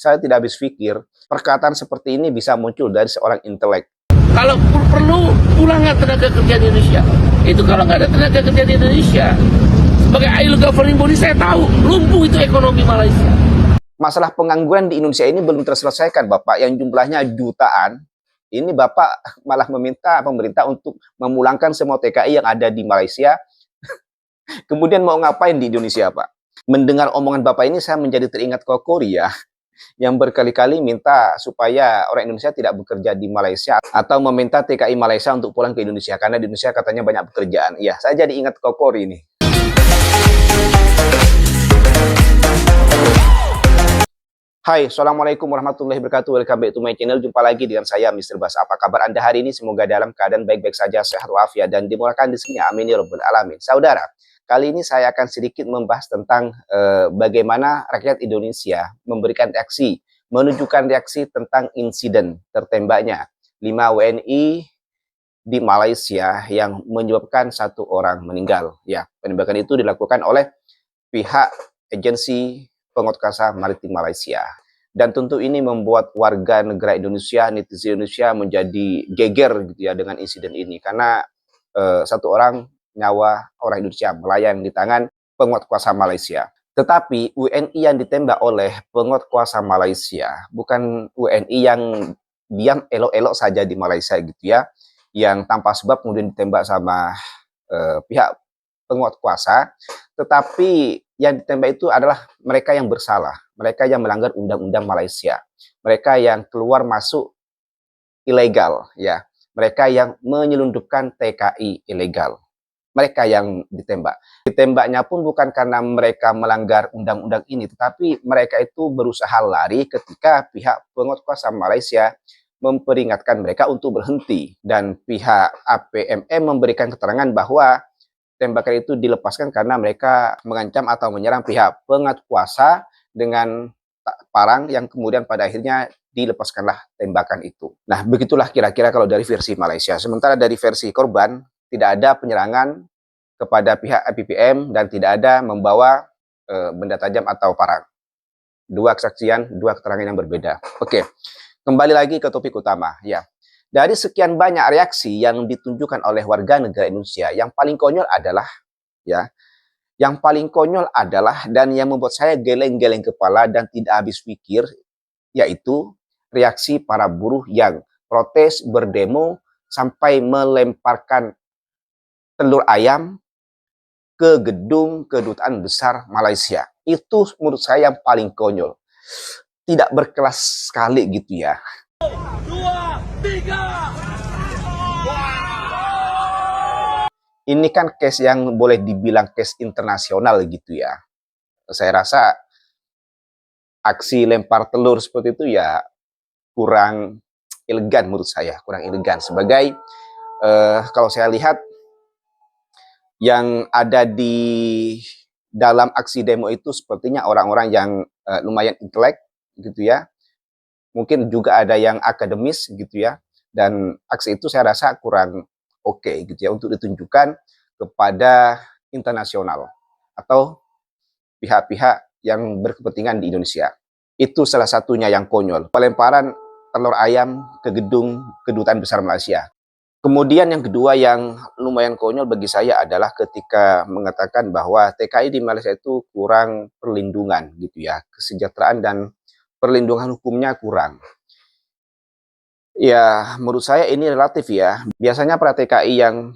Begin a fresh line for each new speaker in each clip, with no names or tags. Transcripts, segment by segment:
Saya tidak habis pikir, perkataan seperti ini bisa muncul dari seorang intelek.
Kalau perlu, pulanglah tenaga kerja di Indonesia. Itu kalau nggak ada tenaga kerja di Indonesia, sebagai ILO governing body saya tahu, lumpuh itu ekonomi Malaysia.
Masalah pengangguran di Indonesia ini belum terselesaikan, Bapak, yang jumlahnya jutaan. Ini Bapak malah meminta pemerintah untuk memulangkan semua TKI yang ada di Malaysia. Kemudian mau ngapain di Indonesia, Pak? Mendengar omongan Bapak ini saya menjadi teringat Kokori ya, yang berkali-kali minta supaya orang Indonesia tidak bekerja di Malaysia atau meminta TKI Malaysia untuk pulang ke Indonesia karena di Indonesia katanya banyak pekerjaan. Iya, saya jadi ingat Kokori ini. Hai, Assalamualaikum warahmatullahi wabarakatuh. Welcome back to my channel. Jumpa lagi dengan saya, Mr. Bas. Apa kabar Anda hari ini? Semoga dalam keadaan baik-baik saja, sehat walafiat, dan dimulakan rezekinya. Amin ya rabbal alamin. Saudara, kali ini saya akan sedikit membahas tentang bagaimana rakyat Indonesia memberikan reaksi, menunjukkan reaksi tentang insiden tertembaknya 5 WNI di Malaysia yang menyebabkan 1 orang meninggal. Ya, penembakan itu dilakukan oleh pihak agensi penguatkuasa maritim Malaysia. Dan tentu ini membuat warga negara Indonesia, netizen Indonesia menjadi geger gitu ya dengan insiden ini. Karena 1 orang nyawa orang Indonesia melayang di tangan penguatkuasa Malaysia. Tetapi WNI yang ditembak oleh penguatkuasa Malaysia bukan WNI yang diam elok-elok saja di Malaysia gitu ya, yang tanpa sebab kemudian ditembak sama pihak penguatkuasa, tetapi yang ditembak itu adalah mereka yang bersalah, mereka yang melanggar undang-undang Malaysia, mereka yang keluar masuk ilegal, ya, mereka yang menyelundupkan TKI ilegal, mereka yang ditembak. Ditembaknya pun bukan karena mereka melanggar undang-undang ini, tetapi mereka itu berusaha lari ketika pihak penguatkuasa Malaysia memperingatkan mereka untuk berhenti, dan pihak APMM memberikan keterangan bahwa tembakan itu dilepaskan karena mereka mengancam atau menyerang pihak penguatkuasa dengan parang yang kemudian pada akhirnya dilepaskanlah tembakan itu. Nah, begitulah kira-kira kalau dari versi Malaysia. Sementara dari versi korban, tidak ada penyerangan kepada pihak APPM dan tidak ada membawa benda tajam atau parang. 2 kesaksian, 2 keterangan yang berbeda. Oke, kembali lagi ke topik utama. Ya. Dari sekian banyak reaksi yang ditunjukkan oleh warga negara Indonesia, yang paling konyol adalah, ya, yang paling konyol adalah dan yang membuat saya geleng-geleng kepala dan tidak habis pikir, yaitu reaksi para buruh yang protes, berdemo, sampai melemparkan telur ayam ke gedung kedutaan besar Malaysia. Itu menurut saya yang paling konyol. Tidak berkelas sekali gitu ya. 2, 3. Ini kan case yang boleh dibilang case internasional gitu ya. Saya rasa aksi lempar telur seperti itu ya kurang elegan menurut saya, kurang elegan. Sebagai kalau saya lihat yang ada di dalam aksi demo itu sepertinya orang-orang yang lumayan intelek gitu ya. Mungkin juga ada yang akademis gitu ya, dan aksi itu saya rasa kurang oke gitu ya untuk ditunjukkan kepada internasional atau pihak-pihak yang berkepentingan di Indonesia. Itu salah satunya yang konyol, pelemparan telur ayam ke gedung kedutaan besar Malaysia. Kemudian yang kedua yang lumayan konyol bagi saya adalah ketika mengatakan bahwa TKI di Malaysia itu kurang perlindungan gitu ya, kesejahteraan dan perlindungan hukumnya kurang. Ya, menurut saya ini relatif ya. Biasanya para TKI yang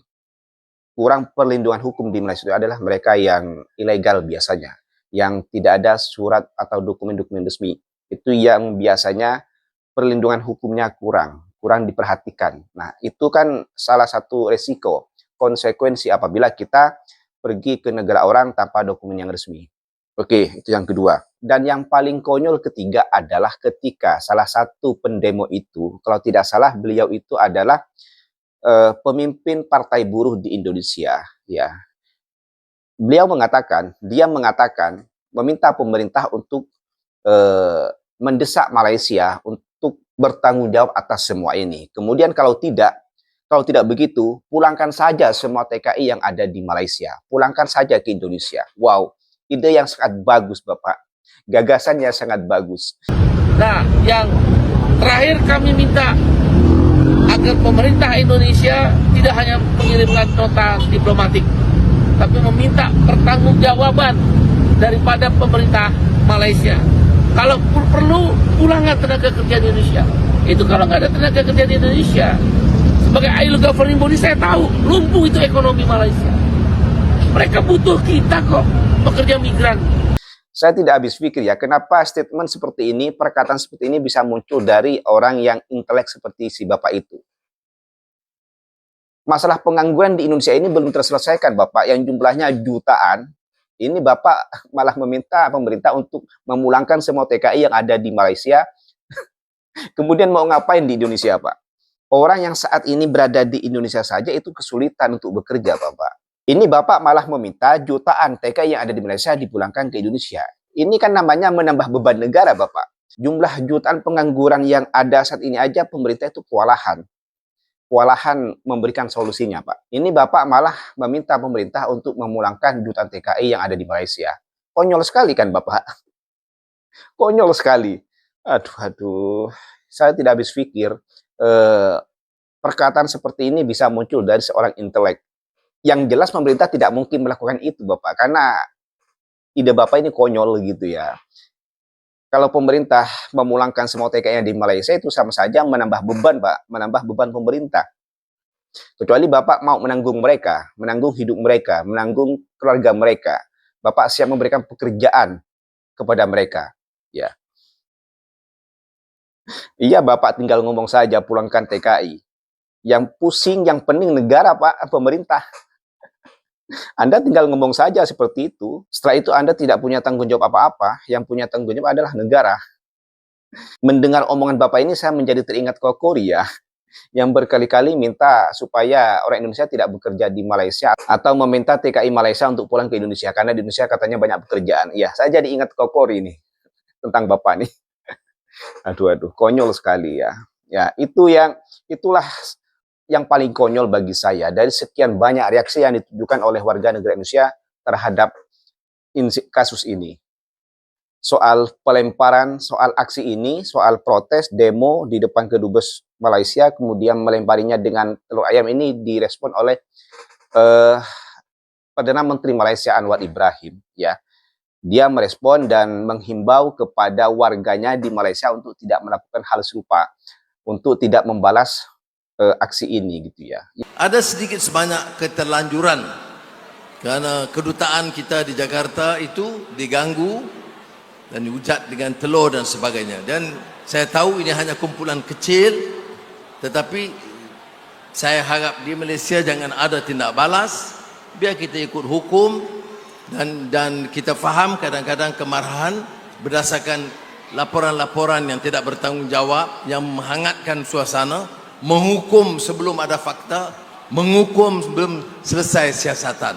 kurang perlindungan hukum di Malaysia itu adalah mereka yang ilegal biasanya, yang tidak ada surat atau dokumen-dokumen resmi. Itu yang biasanya perlindungan hukumnya kurang diperhatikan. Nah, itu kan salah satu resiko, konsekuensi apabila kita pergi ke negara orang tanpa dokumen yang resmi. Oke, itu yang kedua. Dan yang paling konyol ketiga adalah ketika salah satu pendemo itu, kalau tidak salah beliau itu adalah pemimpin partai buruh di Indonesia. Ya, beliau dia mengatakan, meminta pemerintah untuk mendesak Malaysia untuk bertanggung jawab atas semua ini. Kemudian kalau tidak begitu, pulangkan saja semua TKI yang ada di Malaysia. Pulangkan saja ke Indonesia. Wow. Ide yang sangat bagus, Bapak. Gagasannya sangat bagus.
Nah, yang terakhir kami minta agar pemerintah Indonesia tidak hanya mengirimkan nota diplomatik, tapi meminta pertanggungjawaban daripada pemerintah Malaysia. Kalau perlu pulangkan tenaga kerja di Indonesia. Itu kalau nggak ada tenaga kerja di Indonesia, sebagai ILO governing body saya tahu lumpuh itu ekonomi Malaysia. Mereka butuh kita kok, pekerja migran.
Saya tidak habis pikir ya, kenapa statement seperti ini, perkataan seperti ini bisa muncul dari orang yang intelek seperti si Bapak itu. Masalah pengangguran di Indonesia ini belum terselesaikan, Bapak, yang jumlahnya jutaan. Ini Bapak malah meminta pemerintah untuk memulangkan semua TKI yang ada di Malaysia. Kemudian mau ngapain di Indonesia, Pak? Orang yang saat ini berada di Indonesia saja itu kesulitan untuk bekerja, Bapak. Ini Bapak malah meminta jutaan TKI yang ada di Malaysia dipulangkan ke Indonesia. Ini kan namanya menambah beban negara, Bapak. Jumlah jutaan pengangguran yang ada saat ini aja pemerintah itu kewalahan. Kewalahan memberikan solusinya, Pak. Ini Bapak malah meminta pemerintah untuk memulangkan jutaan TKI yang ada di Malaysia. Konyol sekali kan, Bapak? Konyol sekali. Aduh. Saya tidak habis pikir perkataan seperti ini bisa muncul dari seorang intelek. Yang jelas pemerintah tidak mungkin melakukan itu, Bapak, karena ide Bapak ini konyol gitu ya. Kalau pemerintah memulangkan semua TKI yang di Malaysia itu sama saja menambah beban, Pak, menambah beban pemerintah. Kecuali Bapak mau menanggung mereka, menanggung hidup mereka, menanggung keluarga mereka. Bapak siap memberikan pekerjaan kepada mereka, ya. Iya, Bapak tinggal ngomong saja pulangkan TKI. Yang pusing, yang pening negara, Pak, pemerintah. Anda tinggal ngomong saja seperti itu. Setelah itu Anda tidak punya tanggung jawab apa-apa. Yang punya tanggung jawab adalah negara. Mendengar omongan Bapak ini saya menjadi teringat Kokori ya. Yang berkali-kali minta supaya orang Indonesia tidak bekerja di Malaysia. Atau meminta TKI Malaysia untuk pulang ke Indonesia. Karena di Indonesia katanya banyak pekerjaan. Iya, saya jadi ingat Kokori nih. Tentang Bapak nih. Aduh, konyol sekali ya. Ya, itulah yang paling konyol bagi saya dari sekian banyak reaksi yang ditujukan oleh warga negara Indonesia terhadap kasus ini. Soal pelemparan, soal aksi ini, soal protes, demo di depan Kedubes Malaysia, kemudian melemparinya dengan telur ayam ini direspon oleh Perdana Menteri Malaysia Anwar Ibrahim. Ya, dia merespon dan menghimbau kepada warganya di Malaysia untuk tidak melakukan hal serupa, untuk tidak membalas aksi ini gitu ya.
Ada sedikit sebanyak keterlanjuran karena kedutaan kita di Jakarta itu diganggu dan dihujat dengan telur dan sebagainya. Dan saya tahu ini hanya kumpulan kecil, tetapi saya harap di Malaysia jangan ada tindak balas, biar kita ikut hukum dan kita faham kadang-kadang kemarahan berdasarkan laporan-laporan yang tidak bertanggungjawab yang menghangatkan suasana. Menghukum sebelum ada fakta, menghukum sebelum selesai siasatan.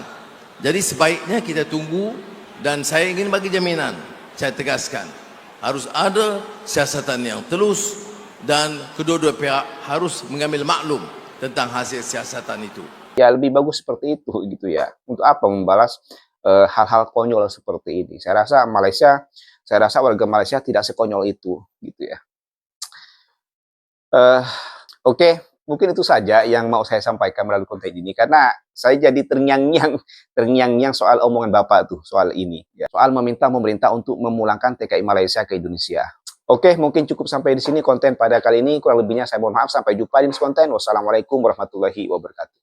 Jadi sebaiknya kita tunggu, dan saya ingin bagi jaminan, saya tegaskan, harus ada siasatan yang telus dan kedua-dua pihak harus mengambil maklum tentang hasil siasatan itu.
Ya lebih bagus seperti itu gitu ya. Untuk apa membalas hal-hal konyol seperti ini? Saya rasa warga Malaysia tidak sekonyol itu gitu ya. Oke, mungkin itu saja yang mau saya sampaikan melalui konten ini, karena saya jadi terngiang-ngiang soal omongan Bapak tuh, soal ini, ya. Soal meminta pemerintah untuk memulangkan TKI Malaysia ke Indonesia. Oke, mungkin cukup sampai di sini konten pada kali ini. Kurang lebihnya saya mohon maaf. Sampai jumpa di next konten. Wassalamualaikum warahmatullahi wabarakatuh.